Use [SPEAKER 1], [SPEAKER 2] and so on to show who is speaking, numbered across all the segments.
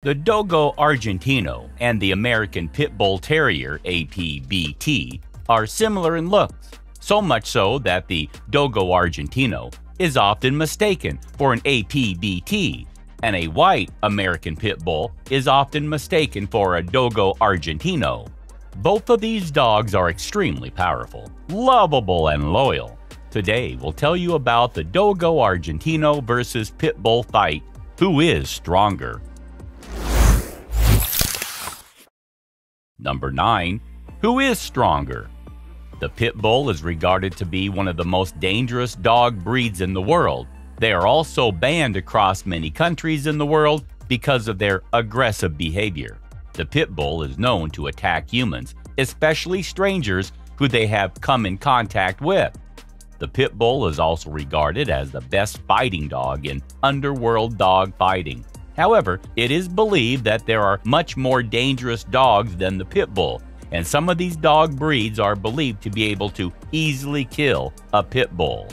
[SPEAKER 1] The Dogo Argentino and the American Pitbull Terrier (APBT) are similar in looks, so much so that the Dogo Argentino is often mistaken for an APBT, and a white American Pitbull is often mistaken for a Dogo Argentino. Both of these dogs are extremely powerful, lovable, and loyal. Today, we'll tell you about the Dogo Argentino versus Pitbull fight. Who is stronger? Number 9. Who is stronger? The Pitbull is regarded to be one of the most dangerous dog breeds in the world. They are also banned across many countries in the world because of their aggressive behavior. The Pitbull is known to attack humans, especially strangers who they have come in contact with. The Pitbull is also regarded as the best fighting dog in underworld dog fighting. However, it is believed that there are much more dangerous dogs than the Pitbull, and some of these dog breeds are believed to be able to easily kill a Pitbull.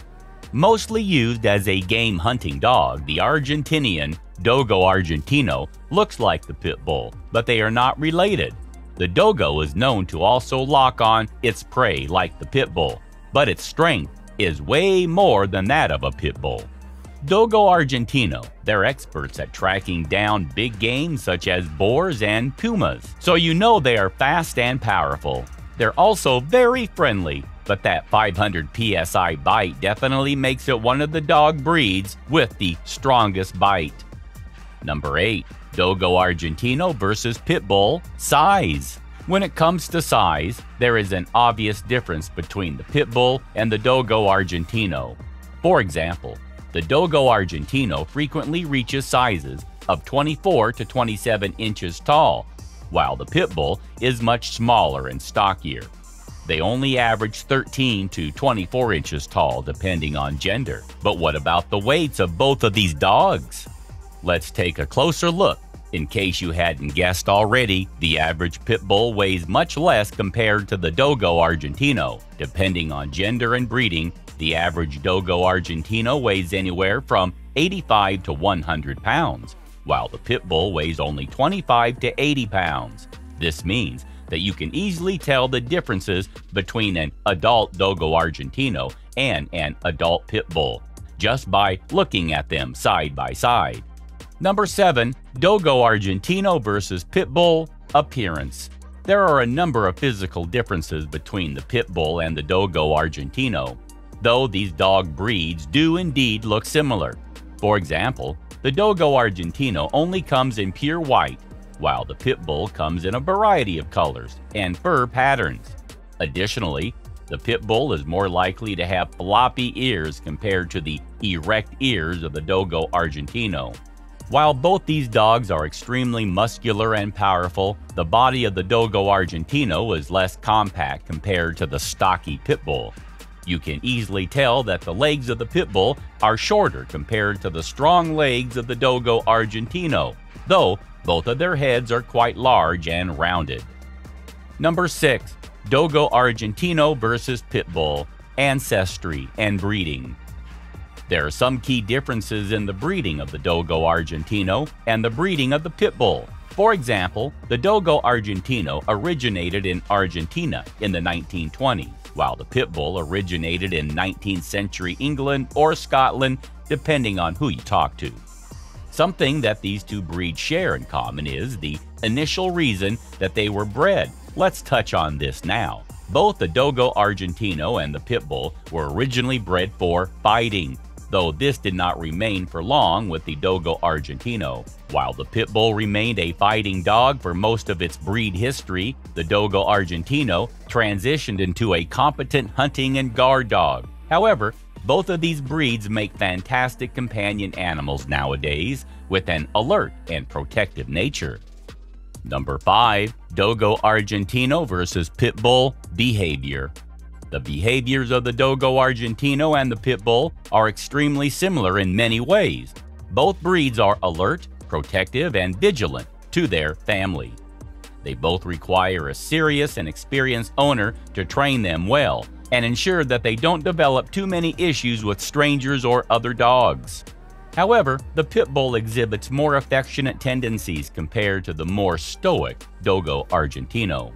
[SPEAKER 1] Mostly used as a game hunting dog, the Argentinian Dogo Argentino looks like the Pitbull, but they are not related. The Dogo is known to also lock on its prey like the Pitbull, but its strength is way more than that of a Pitbull. Dogo Argentino, they're experts at tracking down big game such as boars and pumas, so you know they are fast and powerful. They're also very friendly, but that 500 psi bite definitely makes it one of the dog breeds with the strongest bite. Number 8. Dogo Argentino versus Pitbull. Size. When it comes to size, there is an obvious difference between the Pitbull and the Dogo Argentino. For example, the Dogo Argentino frequently reaches sizes of 24 to 27 inches tall, while the Pitbull is much smaller and stockier. They only average 13 to 24 inches tall depending on gender. But what about the weights of both of these dogs? Let's take a closer look. In case you hadn't guessed already, the average Pitbull weighs much less compared to the Dogo Argentino. Depending on gender and breeding, the average Dogo Argentino weighs anywhere from 85 to 100 pounds, while the Pitbull weighs only 25 to 80 pounds. This means that you can easily tell the differences between an adult Dogo Argentino and an adult Pitbull just by looking at them side by side. Number 7. Dogo Argentino versus Pitbull. Appearance. There are a number of physical differences between the Pitbull and the Dogo Argentino, though these dog breeds do indeed look similar. For example, the Dogo Argentino only comes in pure white, while the Pitbull comes in a variety of colors and fur patterns. Additionally, the Pitbull is more likely to have floppy ears compared to the erect ears of the Dogo Argentino. While both these dogs are extremely muscular and powerful, the body of the Dogo Argentino is less compact compared to the stocky Pitbull. You can easily tell that the legs of the Pitbull are shorter compared to the strong legs of the Dogo Argentino, though both of their heads are quite large and rounded. Number 6. Dogo Argentino versus Pitbull. Ancestry and breeding. There are some key differences in the breeding of the Dogo Argentino and the breeding of the Pitbull. For example, the Dogo Argentino originated in Argentina in the 1920s, while the Pitbull originated in 19th century England or Scotland, depending on who you talk to. Something that these two breeds share in common is the initial reason that they were bred. Let's touch on this now. Both the Dogo Argentino and the Pitbull were originally bred for fighting, though this did not remain for long with the Dogo Argentino. While the Pitbull remained a fighting dog for most of its breed history, the Dogo Argentino transitioned into a competent hunting and guard dog. However, both of these breeds make fantastic companion animals nowadays with an alert and protective nature. Number 5. Dogo Argentino versus Pitbull. Behavior. The behaviors of the Dogo Argentino and the Pitbull are extremely similar in many ways. Both breeds are alert, protective, and vigilant to their family. They both require a serious and experienced owner to train them well and ensure that they don't develop too many issues with strangers or other dogs. However, the pit bull exhibits more affectionate tendencies compared to the more stoic Dogo Argentino.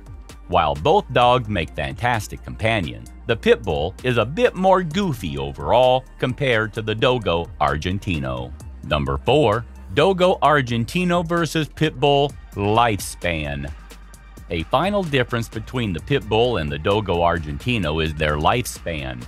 [SPEAKER 1] While both dogs make fantastic companions, the pit bull is a bit more goofy overall compared to the Dogo Argentino. Number 4. Dogo Argentino versus Pit Bull lifespan. A final difference between the Pit Bull and the Dogo Argentino is their lifespan.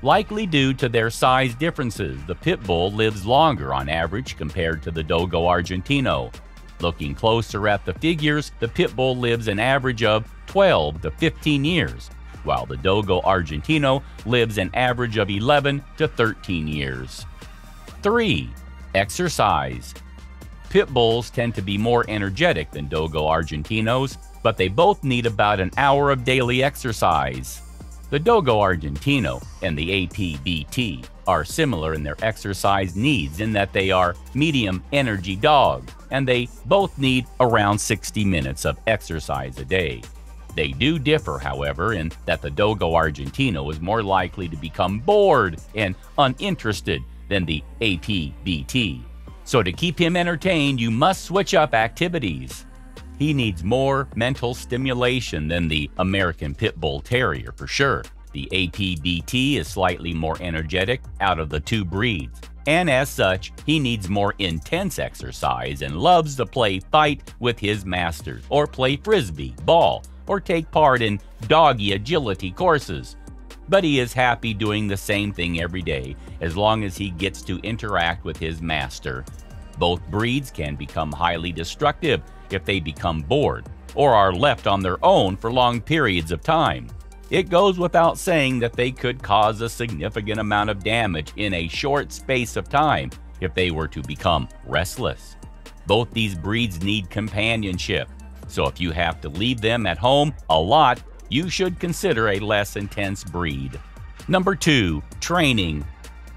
[SPEAKER 1] Likely due to their size differences, the Pit Bull lives longer on average compared to the Dogo Argentino. Looking closer at the figures, the Pit Bull lives an average of 12 to 15 years, while the Dogo Argentino lives an average of 11 to 13 years. 3. Exercise. Pit Bulls tend to be more energetic than Dogo Argentinos, but they both need about an hour of daily exercise. The Dogo Argentino and the APBT are similar in their exercise needs in that they are medium energy dogs, and they both need around 60 minutes of exercise a day. They do differ, however, in that the Dogo Argentino is more likely to become bored and uninterested than the APBT. So to keep him entertained, you must switch up activities. He needs more mental stimulation than the American Pit Bull Terrier for sure. The APBT is slightly more energetic out of the two breeds, and as such, he needs more intense exercise and loves to play fight with his masters, or play frisbee, ball, or take part in doggy agility courses. But he is happy doing the same thing every day as long as he gets to interact with his master. Both breeds can become highly destructive if they become bored or are left on their own for long periods of time. It goes without saying that they could cause a significant amount of damage in a short space of time if they were to become restless. Both these breeds need companionship, so if you have to leave them at home a lot, you should consider a less intense breed. Number 2. Training.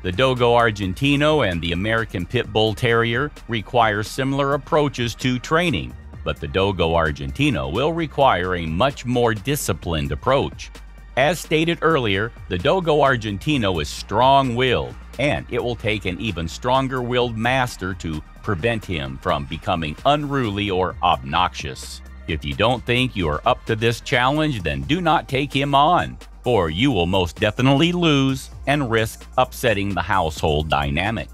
[SPEAKER 1] The Dogo Argentino and the American Pit Bull Terrier require similar approaches to training, but the Dogo Argentino will require a much more disciplined approach. As stated earlier, the Dogo Argentino is strong-willed, and it will take an even stronger-willed master to prevent him from becoming unruly or obnoxious. If you don't think you are up to this challenge, then do not take him on, for you will most definitely lose and risk upsetting the household dynamic.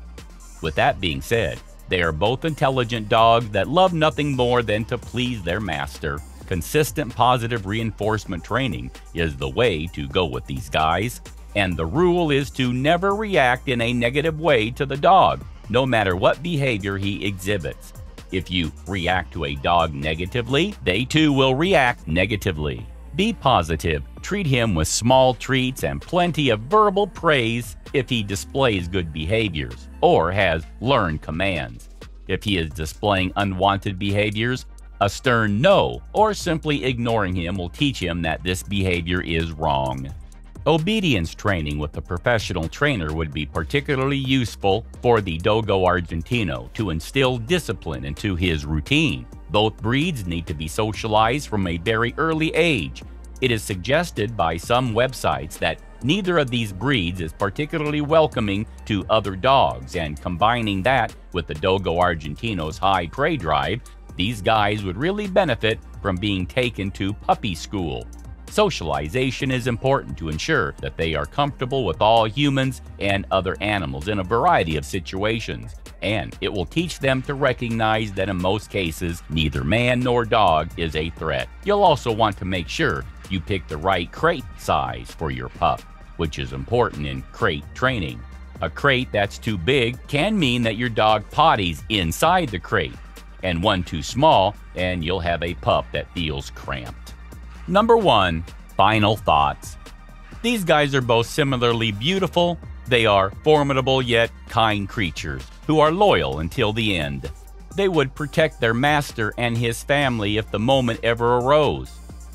[SPEAKER 1] With that being said, they are both intelligent dogs that love nothing more than to please their master. Consistent positive reinforcement training is the way to go with these guys, and the rule is to never react in a negative way to the dog, no matter what behavior he exhibits. If you react to a dog negatively, they too will react negatively. Be positive, treat him with small treats and plenty of verbal praise if he displays good behaviors or has learned commands. If he is displaying unwanted behaviors, a stern no or simply ignoring him will teach him that this behavior is wrong. Obedience training with a professional trainer would be particularly useful for the Dogo Argentino to instill discipline into his routine. Both breeds need to be socialized from a very early age. It is suggested by some websites that neither of these breeds is particularly welcoming to other dogs, and combining that with the Dogo Argentino's high prey drive, these guys would really benefit from being taken to puppy school. Socialization is important to ensure that they are comfortable with all humans and other animals in a variety of situations, and it will teach them to recognize that in most cases, neither man nor dog is a threat. You'll also want to make sure you pick the right crate size for your pup, which is important in crate training. A crate that's too big can mean that your dog potties inside the crate, and one too small, and you'll have a pup that feels cramped. Number 1. Final thoughts. These guys are both similarly beautiful. They are formidable yet kind creatures who are loyal until the end. They would protect their master and his family if the moment ever arose.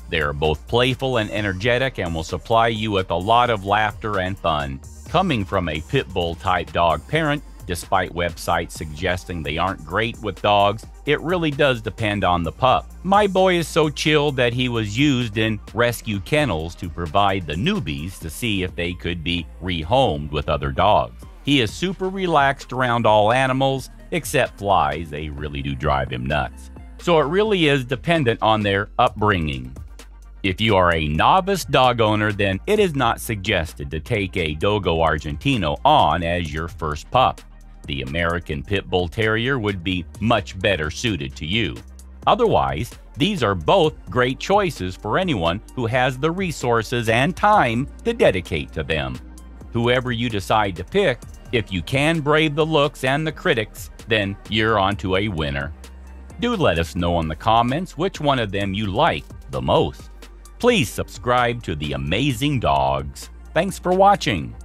[SPEAKER 1] They are both playful and energetic and will supply you with a lot of laughter and fun. Coming from a pit bull type dog parent, despite websites suggesting they aren't great with dogs, it really does depend on the pup. My boy is so chilled that he was used in rescue kennels to provide the newbies to see if they could be rehomed with other dogs. He is super relaxed around all animals, except flies. They really do drive him nuts. So it really is dependent on their upbringing. If you are a novice dog owner, then it is not suggested to take a Dogo Argentino on as your first pup. The American Pitbull Terrier would be much better suited to you. Otherwise, these are both great choices for anyone who has the resources and time to dedicate to them. Whoever you decide to pick, if you can brave the looks and the critics, then you're onto a winner. Do let us know in the comments which one of them you like the most. Please subscribe to The Amazing Dogs. Thanks for watching.